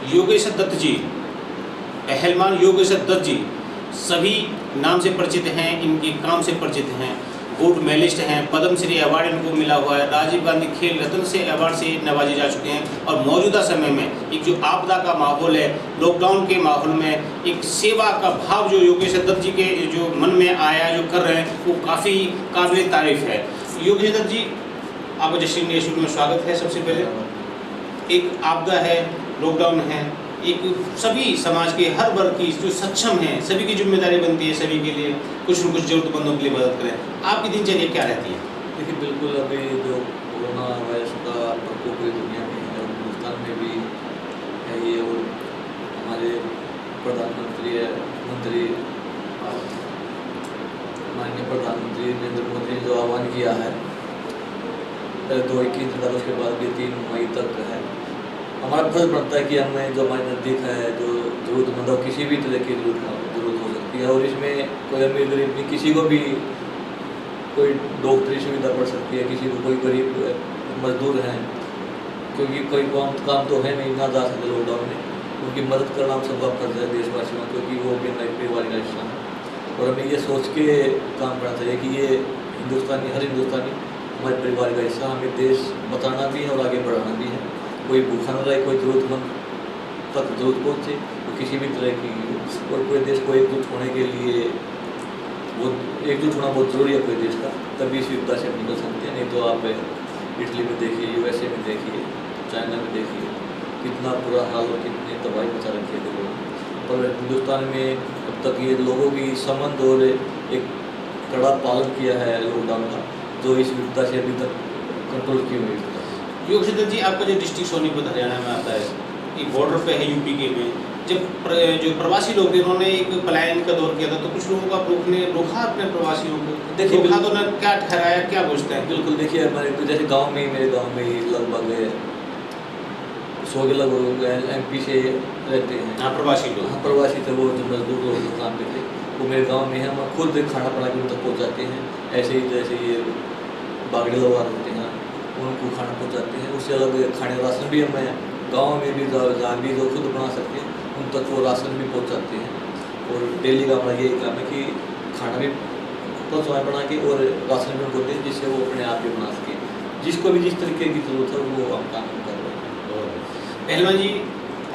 योगेश दत्त जी, पहलवान योगेश दत्त जी सभी नाम से परिचित हैं, इनके काम से परिचित हैं, गोल्ड मेडलिस्ट हैं, पद्मश्री अवार्ड इनको मिला हुआ है, राजीव गांधी खेल रत्न से अवार्ड से नवाजे जा चुके हैं। और मौजूदा समय में एक जो आपदा का माहौल है, लॉकडाउन के माहौल में एक सेवा का भाव जो योगेश दत्त जी के जो मन में आया, जो कर रहे हैं, वो काफ़ी काबिल तारीफ है। योगेश दत्त जी, आपका जश्न इंडिया स्टूडियो में स्वागत है। सबसे पहले एक आपदा है, लॉकडाउन है, एक सभी समाज के हर वर्ग की जो सक्षम हैं सभी की जिम्मेदारी बनती है सभी के लिए कुछ न कुछ जरूरतमंदों के लिए मदद करें। आपकी दिनचर्या क्या रहती है? देखिए, बिल्कुल अभी जो कोरोना वायरस का प्रकोप पूरी दुनिया में है और हिंदुस्तान में भी है ये, और हमारे प्रधानमंत्री माननीय प्रधानमंत्री नरेंद्र मोदी ने जो आह्वान किया है 2021 उसके बाद भी 3 मई तक है, हमारा फर्ज बनता है कि हमें जो हमारे नज़दीक है, जो ज़रूरतमंद हो, किसी भी तरह की ज़रूरत हो सकती है, और इसमें कोई अमीर गरीब नहीं, किसी को भी कोई डॉक्टरी सुविधा पड़ सकती है, किसी को कोई गरीब मजदूर हैं क्योंकि कोई काम तो है नहीं, ना जा सकते लॉकडाउन में, उनकी मदद करना हम सबका फर्ज है देशवासियों, क्योंकि वो भी हमारी परिवार का हिस्सा है। और हमें ये सोच के काम करना चाहिए कि ये हर हिंदुस्तानी हमारे परिवार का हिस्सा, हमें देश बचाना भी है और आगे बढ़ाना भी है। कोई भूखा न रहे, कोई ज़रूरतमंद तक जरूरत पहुँचे, तो किसी भी तरह की, और पूरे देश को एकजुट होने के लिए एकजुट होना बहुत ज़रूरी है पूरे देश का, तभी इस विपदा से निकल सकते हैं। नहीं तो आप इटली में देखिए, USA में देखिए, चाइना में देखिए, कितना बुरा हाल और कितनी तबाही मचा रखी है लोगों ने। पर हिंदुस्तान में अब तक ये लोगों की समझ और एक कड़ा पालन किया है लॉकडाउन का, जो इस विपदा से अभी तक कंट्रोल की हुई है। योगेश दत्त जी, आपका जो डिस्ट्रिक्ट सोनीपत हरियाणा में आता है, एक बॉर्डर पे है यूपी के में, जब जो प्रवासी लोग थे उन्होंने एक पलायन का दौर किया था, तो कुछ लोगों का रोका अपने प्रवासियों को, देखिए रोका तो ना क्या ठहराया, क्या पूछते हैं? बिल्कुल, देखिए हमारे जैसे गांव में, मेरे गांव में ही लगभग 100 के लगभग लोग MP से रहते हैं। हाँ, प्रवासी लोग। हाँ, प्रवासी थे, वो जो मजदूर लोग काम पे थे, वो मेरे गाँव में है, हम खुद खाना बना के उन तक पहुँचाते हैं। ऐसे ही जैसे ये बागड़ी लोग होते हैं, उनको खाना पहुँचाते हैं। उससे अलग खाने राशन भी हमें गांव में भी जहाँ भी जो खुद बना सकते हैं उन तक वो राशन भी पहुँचाते हैं। और डेली का हमारा यही काम है कि खाना भी पहुँचाएँ बना के, और राशन भी उनको दें जिससे वो अपने आप भी बना सकें। जिसको भी जिस तरीके की जरूरत है वो हम काम कर रहे हैं। पहलवान जी,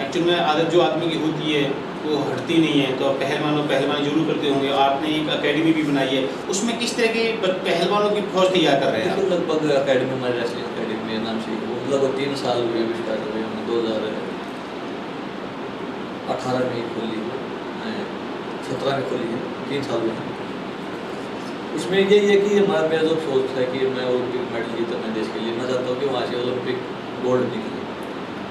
एक्चुअल में आदत जो आदमी की होती है वो हटती नहीं है, तो पहलवानी जरूर करते होंगे। आपने एक अकेडमी भी बनाई है, उसमें किस तरह के पहलवानों की फौज तैयार कर रहे हैं? लगभग अकेडमी हमारे रेसलिंग अकेडमी नाम से लगभग 3 साल हुए अभी स्टार्ट हुए, हमने 2018 में खोली, 17 में खोली है, 3 साल हुए हैं। उसमें यही है कि हमारा मेरा जो सोच है कि मैं ओलंपिक मेडल जीता, मैं देश के लिए, मैं चाहता हूँ कि वहाँ से ओलंपिक गोल्ड निकले,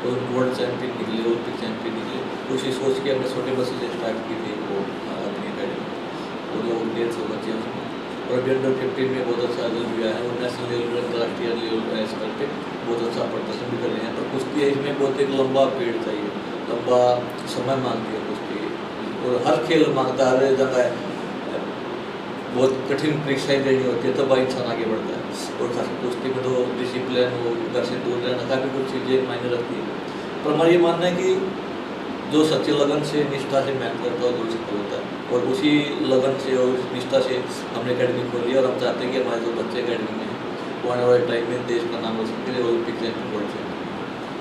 और गोल्ड चैंपियन निकले, ओलंपिक चैंपियन निकले। उसी सोच के हमने छोटे बच्चे से स्टार्ट की थी वो अपनी अकेडमी, वो लोग 150 बच्चे हैं उसमें। और अभी अंडर 15 में बहुत अच्छा रिजल्ट भी आया है, और नेशनल लेवल पर, अंतर्राष्ट्रीय लेवल पर ऐसे करके बहुत अच्छा प्रदर्शन भी कर रहे हैं। पर कुश्ती इसमें बहुत एक लंबा पीरियड चाहिए, लंबा समय मांगती है कुश्ती, और हर खेल मांगता है, हर जगह बहुत कठिन परीक्षाएँ देनी होती है, तब इंसान आगे बढ़ता है। और खासकर कुश्ती में तो डिसिप्लिन हो, घर से दूर रहना, काफ़ी कुछ चीज़ें मायने रखती है। पर हमारा ये मानना है कि जो सच्चे लगन से, निष्ठा से मेहनत करता है वो सफल होता है, और उसी लगन से और निष्ठा से हमने अकेडमी खोली, और हम चाहते हैं कि हमारे जो बच्चे अकेडमी में हैं वो आने वाले टाइम में देश का नाम रोशन करें, ओलंपिक चैंपियन वर्ल्ड चैंपियन।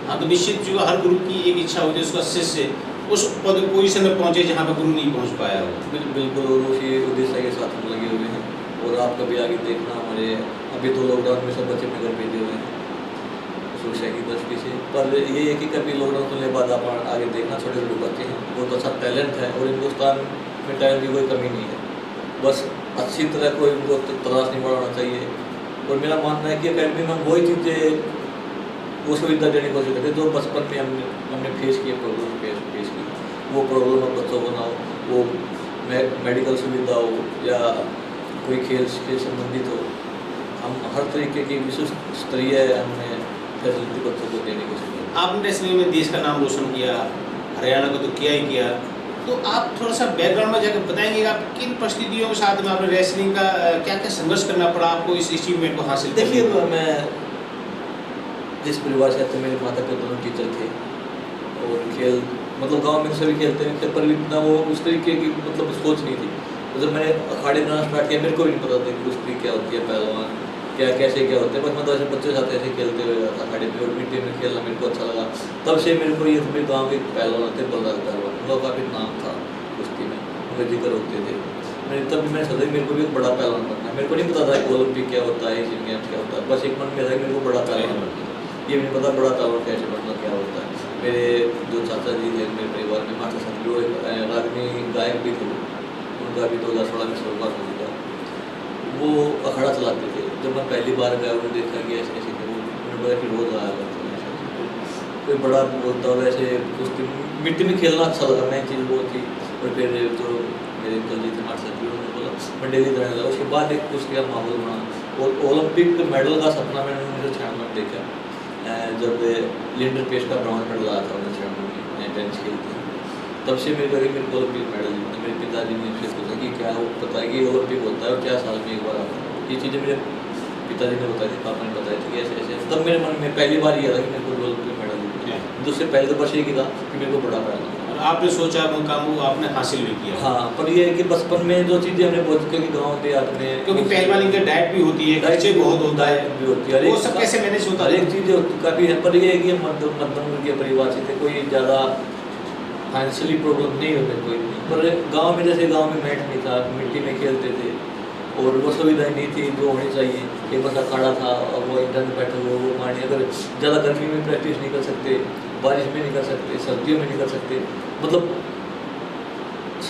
हाँ, तो निश्चित जो हर गुरु की एक इच्छा होती है उसका शिष्य उस पोजीशन में पहुँचे जहाँ पर गुरु नहीं पहुँच पाया हो। बिल्कुल, और उसी उद्देश्य के साथ हम लगे हुए हैं। और आप कभी आगे देखना, हमारे अभी तो लॉकडाउन में सब बच्चे अपने घर भेजे हुए हैं सुरक्षा की दृष्टि से, पर ये है कि कभी लॉकडाउन खुलने के बाद आप आगे देखना, छोटे छोटे बच्चे हैं, बहुत अच्छा टैलेंट है, और हिंदुस्तान में टैलेंट की कोई कमी नहीं है, बस अच्छी तरह कोई उनको तलाश नहीं बढ़ाना चाहिए। और मेरा मानना है कि अकेडमी में हम वही चीज़ें, वो सुविधा देने की कोशिश करते हैं जो बचपन में हमने फेस किए, प्रॉब्लम फेस की, वो प्रॉब्लम अब बच्चों को ना हो, वो मेडिकल सुविधा हो या कोई खेल से संबंधित हो, हम हर तरीके की विशिष्ट स्तरीय हमने फैसिलिटी बच्चों को देने की कोशिश की। आपने रेसलिंग में देश का नाम रोशन किया, हरियाणा को तो किया ही किया, तो आप थोड़ा सा बैकग्राउंड में जाकर बताएंगे आप किन परिस्थितियों के साथ में आपने रेसलिंग का क्या क्या संघर्ष करना पड़ा आपको इस अचीवमेंट को हासिल करने? देखिए, मैं जिस परिवार से आते, मेरे माता पिता दोनों टीचर थे, और खेल मतलब गांव में सभी खेलते हैं, पर इतना वो उस तरीके की मतलब सोच नहीं थी। तो जब मैंने अखाड़े बनाना स्टार्ट किया मेरे को भी नहीं पता था कि कुश्ती क्या होती है, पहलवान क्या कैसे क्या होते हैं, बस मतलब ऐसे बच्चों के साथ ऐसे खेलते हुए अखाड़े में और मिट्टी में खेलना मेरे को अच्छा लगा। तब से मेरे को ये मेरे गाँव के पहलवान थे, बलराज पहलवान, उनका काफ़ी नाम था कुश्ती में, उनके जिक्र होते थे। मैंने तब भी मैंने सोचा मेरे को भी एक बड़ा पहलवान बनना है। मेरे को नहीं पता था कि ओलंपिक क्या होता है, एशियन गेम्स क्या होता है, बस एक मन में था कि मेरे को बड़ा पहलवान बनना है। ये भी नहीं पता बड़ा पहलवान कैसे बनना क्या होता है। मेरे जो चाचा जी थे मेरे परिवार में माता साहब, वो एक रागनी गायक भी थे, उनका भी 2016 में स्वर्गवास हो चुका। वो अखाड़ा चलाते थे। जब मैं पहली बार गया उन्होंने देखा कि ऐसे ऐसे थे, उन्होंने बोला कि रोज़ आया करते हैं, कोई बड़ा बोलता और ऐसे कुश्ती मिट्टी में खेलना अच्छा लगा, मैं चीज़ वो थी। और फिर जो मेरे अंकल जी थे माता साहब, उन्होंने बोला मैं डेली जाने लगा। उसके बाद एक कुश्ती का माहौल बना और ओलंपिक मेडल का सपना मैंने 1996 में देखा, जब लिंडर पेश का ब्राउन मेडल आया था 1996 में टेनिस खेलते हैं। तब से मेरे को ओलंपिक मेडल जीतना। मेरे पिताजी ने मुझसे पूछा कि क्या हो, पता है कि ओलंपिक होता है और क्या साल में एक बार आता है। ये चीज़ें मेरे पिताजी ने बताई थी, पापा ने बताई थी कि ऐसे ऐसे। तब मेरे मन में पहली बार ये था कि मेरे को ओलंपिक मेडल जीतना है। उससे पहले तो बस ये था कि मेरे को बड़ा पहलवान। और आपने सोचा वो काम वो आपने हासिल भी किया। हाँ, पर ये है कि बचपन में जो चीज़ें हमने बहुत, क्योंकि गाँव देहात में, क्योंकि पहलवानी की डाइट भी होती है, खर्चे बहुत होता है, भी होती है, वो सब कैसे मैनेज होता हर है? एक चीज़ काफ़ी है। पर ये है कि मध्यम वर्गीय परिवार से थे, कोई ज़्यादा फाइनेंशियली प्रॉब्लम नहीं होती कोई। पर गांव में जैसे गांव में मैट नहीं था, मिट्टी में खेलते थे और वो सुविधाएं नहीं थी जो होनी चाहिए। एक बस अखाड़ा था और वो इंटर में बैठे हुए वो मानिए, अगर ज़्यादा गर्मी में प्रैक्टिस नहीं कर सकते, बारिश में नहीं कर सकते, सर्दियों में नहीं कर सकते, मतलब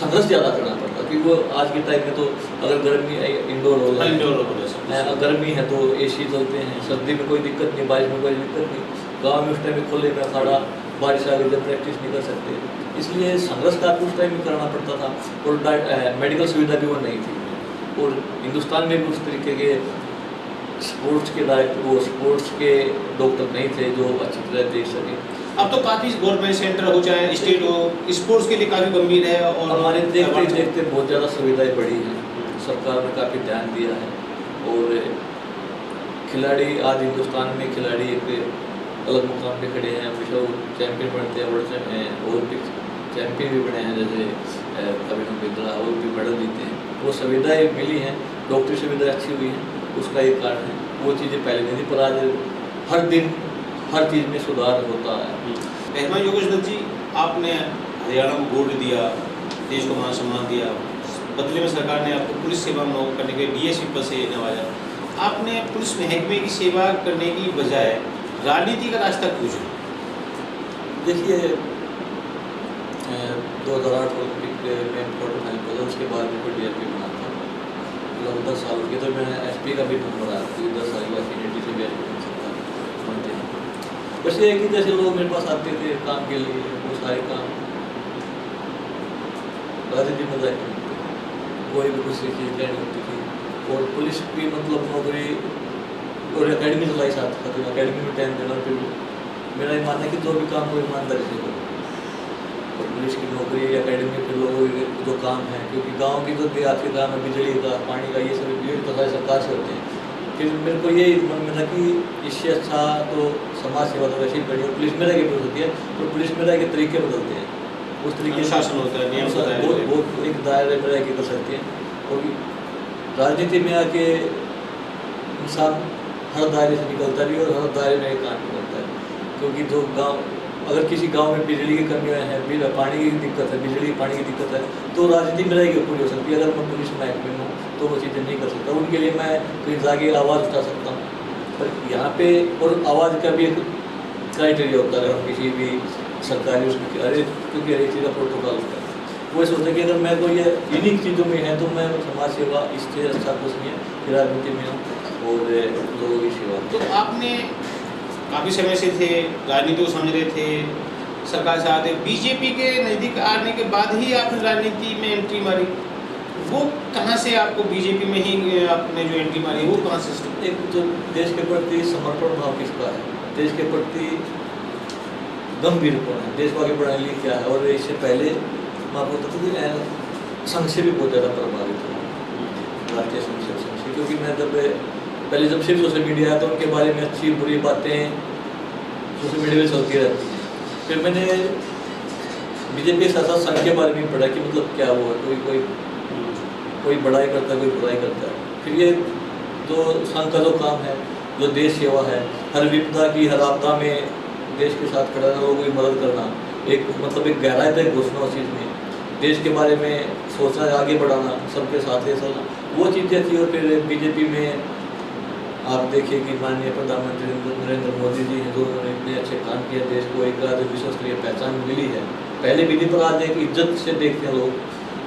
संघर्ष ज़्यादा करना पड़ता। क्योंकि वो आज के टाइम में तो अगर गर्मी इंडोर हो गया, गर्मी है तो AC चलते हैं, सर्दी में कोई दिक्कत नहीं, बारिश में कोई दिक्कत नहीं। गाँव में उस टाइम में खुले में अखाड़ा, बारिश आ गई जब प्रैक्टिस नहीं कर सकते, इसलिए संघर्ष काफ़ी उस टाइम में करना पड़ता था। और मेडिकल सुविधा भी वो नहीं थी। और हिंदुस्तान में भी उस तरीके के स्पोर्ट्स के स्पोर्ट्स के डॉक्टर नहीं थे जो अच्छी तरह देख सके। अब तो काफ़ी गवर्नमेंट सेंटर हो चाहे स्टेट हो, स्पोर्ट्स के लिए काफ़ी गंभीर है और हमारे देखते देखते बहुत ज़्यादा सुविधाएं बढ़ी हैं। सरकार ने काफ़ी ध्यान दिया है और खिलाड़ी आज हिंदुस्तान में खिलाड़ी एक अलग मुकाम पे खड़े हैं। विश्व चैंपियन बनते हैं, वर्ल्ड ओलंपिक चैंपियन भी बने हैं, जैसे कभी बिंद्रा ओलंपिक मेडल जीते हैं। वो सुविधाएँ मिली हैं, डॉक्टरी सुविधाएँ अच्छी हुई हैं, उसका एक कारण है। वो चीज़ें पहले नहीं थी, पर आज हर दिन हर चीज़ में सुधार होता है। पहलवान योगेश दत्त जी, आपने हरियाणा को गोल्ड दिया, देश को मान सम्मान दिया, बदले में सरकार ने आपको पुलिस सेवा में नौकरी करने के DSP पद से नवाजा। आपने पुलिस महकमे की सेवा करने की बजाय राजनीति का रास्ता क्यों चुना? देखिए 2008 ओलंपिक में क्वार्टर फाइनल पहुंचा, उसके बाद मेरे को DSP बना था। लगभग 10 साल के तो मैंने SP का भी नंबर आया, क्योंकि 10 साल के बाद कैंडिडेट से भी SP बन सकता बनते हैं। बस ये है कि जैसे लोग मेरे पास आते थे काम के लिए, वो सारे काम राजनीति में जाए, कोई भी कुछ चीज़ करनी होती थी। और पुलिस की मतलब नौकरी और एकेडमी चलाई साथ साथ, एकेडमी में टाइम देना। फिर मेरा ये मानना है कि जो भी काम को ईमानदारी से करो। और पुलिस की नौकरी एकेडमी के लोगों के जो काम है, क्योंकि गांव की जो देहात के काम है, बिजली का, पानी का, ये सब तो सारी सरकार से होते हैं। फिर मेरे को ये मन में था कि इससे अच्छा तो समाज सेवा तो वैसे ही बड़ी, पुलिस में रह के होती है, तो पुलिस में रह के तरीके बदलते हैं, उस तरीके शासन होता है, नियम होता है, वो एक दायरे में रह के कर सकते हैं। और राजनीति में आके इंसान हर दायरे से निकलता भी और हर दायरे में काम भी करता है। क्योंकि जो गांव, अगर किसी गांव में बिजली की कमियाँ हैं, पानी की दिक्कत है, बिजली पानी की दिक्कत है, तो राजनीति में रहेगी पूरी हो सकती है। अगर मैं पुलिस महकमे में हूँ तो वो चीज़ें नहीं कर सकता, उनके लिए मैं कहीं जाके आवाज़ उठा सकता हूँ। पर यहाँ पे और आवाज़ का भी एक क्राइटेरिया होता है, अगर किसी भी सरकारी उसमें क्योंकि हर एक चीज़ का प्रोटोकॉल होता है। वो सोचते हैं कि अगर मैं कोई यूनिक चीज़ों में है तो मैं समाज सेवा इससे अच्छा कुछ नहीं है कि राजनीति में हूँ और लोगों की सेवा। तो आपने काफ़ी समय से थे, राजनीति को समझ रहे थे, सरकार से आते, बीजेपी के नज़दीक आने के बाद ही आपने राजनीति में एंट्री मारी। वो कहाँ से आपको बीजेपी में ही आपने जो एंट्री मारी वो कहाँ से? एक तो देश के प्रति समर्पण भाव किसका है, देश के प्रति गंभीर कौन है, देश को आगे बढ़ाने के लिए क्या है। और इससे पहले मैं आपको बताता हूँ संघ से भी बहुत ज़्यादा प्रभावित हूँ, भारतीय संघ से, क्योंकि मैं जब सिर्फ सोशल मीडिया आया तो उनके बारे में अच्छी बुरी बातें सोशल मीडिया में चलती रहती हैं। फिर मैंने बीजेपी के साथ साथ संघ के बारे में पढ़ा कि मतलब क्या वो है, कोई बड़ाई करता है, कोई बुराई करता है। फिर ये जो संघ का जो काम है, जो देश सेवा है, हर विपदा की, हर आपदा में देश के साथ खड़ा रहना, लोगों की मदद करना, एक मतलब एक गहराई तक घुसना उस चीज़ में, देश के बारे में सोचना, आगे बढ़ाना, सबके साथ ले चलना, वो चीज़ें थी। और फिर बीजेपी में आप देखिए कि माननीय प्रधानमंत्री नरेंद्र मोदी जी हैं, जो उन्होंने इतने अच्छे काम किए, देश को एक विश्व स्तरीय पहचान मिली है पहले भी थी, पर आज एक इज्जत से देखते हैं लोग।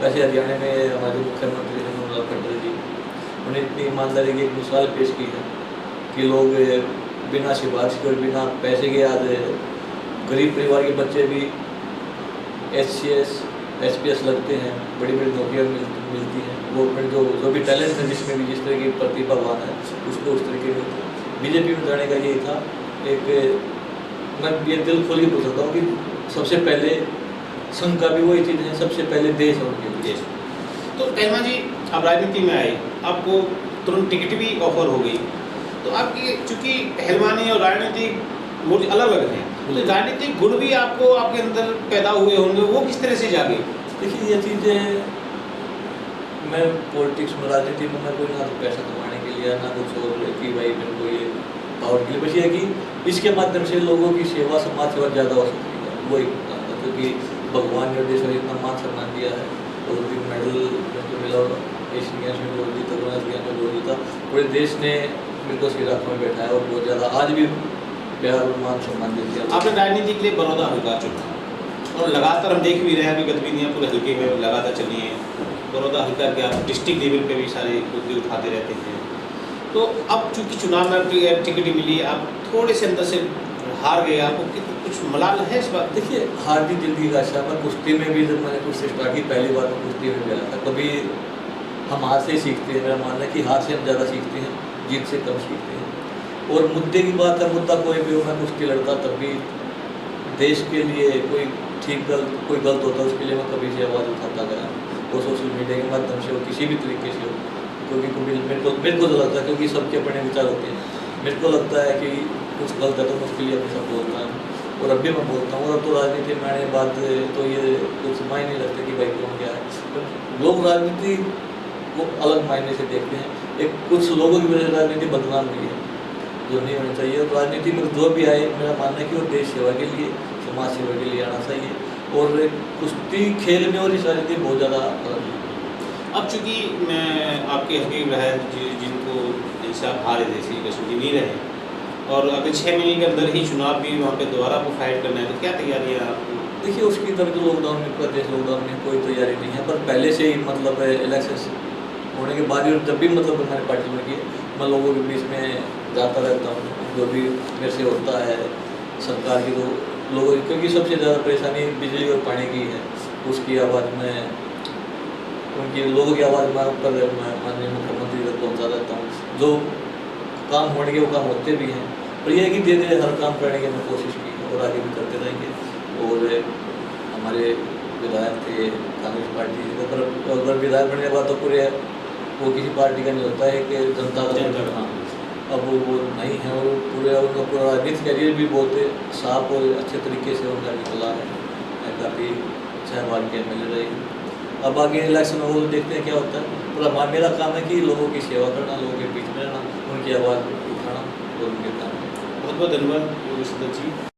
वैसे हरियाणा में हमारे मुख्यमंत्री हैं मनोहर खट्टर जी, उन्हें इतनी ईमानदारी की एक मिसाल पेश की है कि लोग बिना सिफारिश के और बिना पैसे के आज गरीब परिवार के बच्चे भी HCS SPS लगते हैं, बड़ी बड़ी नौकरियाँ मिलती हैं। गवर्नमेंट जो भी टैलेंट है, जिसमें भी जिस तरह की प्रतिभावान है, उसको उस तरीके में बीजेपी में जाने का यही था। एक मैं ये दिल खोल के बोल सकता हूँ कि सबसे पहले संघ का भी वही चीज़ है, सबसे पहले देश है उनके लिए। देश। तो पहलवान जी, अब राजनीति में आए, आपको तुरंत टिकट भी ऑफर हो गई, तो आपकी चूँकि पहलवानी और राजनीति बहुत अलग अलग हैं, तो राजनीतिक गुण भी आपको आपके अंदर पैदा हुए होंगे, वो किस तरह से जागे? देखिए ये चीज़ें, मैं पॉलिटिक्स में, राजनीति में मैं कोई ना पैसा कमाने के लिए, ना कुछ और कि भाई मेरे को ये पावर के लिए, बस ये है कि इसके माध्यम से लोगों की सेवा, समाज सेवा ज़्यादा हो सकती है। वो एक काम था, क्योंकि भगवान ने देश में इतना मान सम्मान दिया है, ओलंपिक मेडल जो मिला, एशियन गेम्स में गोल्ड जीता, कॉमनवेल्थ गेम्स में गोल्ड जीता, पूरे देश ने मेरे को सिर में बैठाया और बहुत ज़्यादा आज भी प्यार और मान सम्मान देते हैं। आपने राजनीति के लिए बड़ौदा हल्का चुना, और लगातार हम देख भी रहे हैं, अभी गतिविधियाँ पूरे हल्के में लगातार चली हैं। बड़ौदा हल्का के आप डिस्ट्रिक्ट लेवल पे भी सारे मुद्दे उठाते रहते हैं। तो अब चूँकि चुनाव में टिकट मिली, आप थोड़े से अंदर से हार गए, आपको कुछ मलाल है इस बात? देखिए, हार भी जिंदगी का हिस्सा है। कुश्ती में भी जब मैंने कुश्ती स्टार्ट की, पहली बार मैं कुश्ती में गया था। कभी हम हार से ही सीखते हैं, मेरा मानना है कि हार से हम ज़्यादा सीखते हैं, जीत से कम सीखते हैं। और मुद्दे की बात है, मुद्दा कोई भी हो, मैं कुश्ती लड़ता तब भी देश के लिए कोई कोई गलत होता है, उसके लिए मैं कभी से आवाज़ उठाता गया, वो सोशल मीडिया के माध्यम से हो, किसी भी तरीके से हो। क्योंकि मेरे को तो लगता है, क्योंकि सबके अपने विचार होते हैं, मेरे को लगता है कि कुछ गलत है तो मैं उसके लिए हमेशा बोलता हूँ, और अब भी मैं बोलता हूँ। और अब तो राजनीति में आने के बाद तो ये कुछ मायने नहीं रखते कि भाई कौन क्या है। तो लोग राजनीति को अलग मायने से देखते हैं। एक कुछ लोगों की वजह से राजनीति बदनाम हुई है, जो नहीं होनी चाहिए। और राजनीति में जो भी आए, मेरा मानना है कि वो देश सेवा के लिए, समाज सेवा के लिए आना चाहिए। और कुश्ती खेल में और इस राजनीति बहुत ज़्यादा फर्क है। अब चूँकि मैं आपके हकीम रहा जिनको जिनसे आप हारे थे, श्री कृष्ण जी नहीं रहे, और अगर 6 महीने के अंदर ही चुनाव भी वहाँ पे दोबारा आपको फाइट करना है, तो क्या तैयारी है आपको? देखिए, उसकी तरफ तो लॉकडाउन में, पूरा देश लॉकडाउन में, कोई तैयारी नहीं है। पर पहले से ही मतलब इलेक्शन होने के बाद ही, जब भी मतलब मैंने पार्टी में की, मैं लोगों के बीच में जाता रहता हूँ, जो भी मेरे से होता है सरकार की, तो लोगों, क्योंकि सबसे ज़्यादा परेशानी बिजली और पानी की है, उसकी आवाज़ में, उनकी लोगों की आवाज़ में ऊपर माननीय मुख्यमंत्री तक पहुँचा देता हूँ। जो काम होने के वो काम होते भी हैं, पर यह है कि धीरे धीरे हर काम करने की हमने कोशिश की और आगे भी करते रहेंगे। और हमारे विधायक थे कांग्रेस पार्टी के, पर अगर विधायक बनने के बाद तो पूरे वो किसी पार्टी का नहीं होता है कि जनता का। हाँ, अब वो नहीं है, और उनका पूरा राजनीतिक कैरियर भी बहुत साफ और अच्छे तरीके से उनका निकला है, काफ़ी 6 बार के MLA रहे। अब आगे इलेक्शन हो, देखते हैं क्या होता है। पूरा मेरा काम है कि लोगों की सेवा करना, लोगों के बीच में रहना, उनकी आवाज़ उठाना, और उनके काम। बहुत बहुत धन्यवाद योगेश दत्त जी।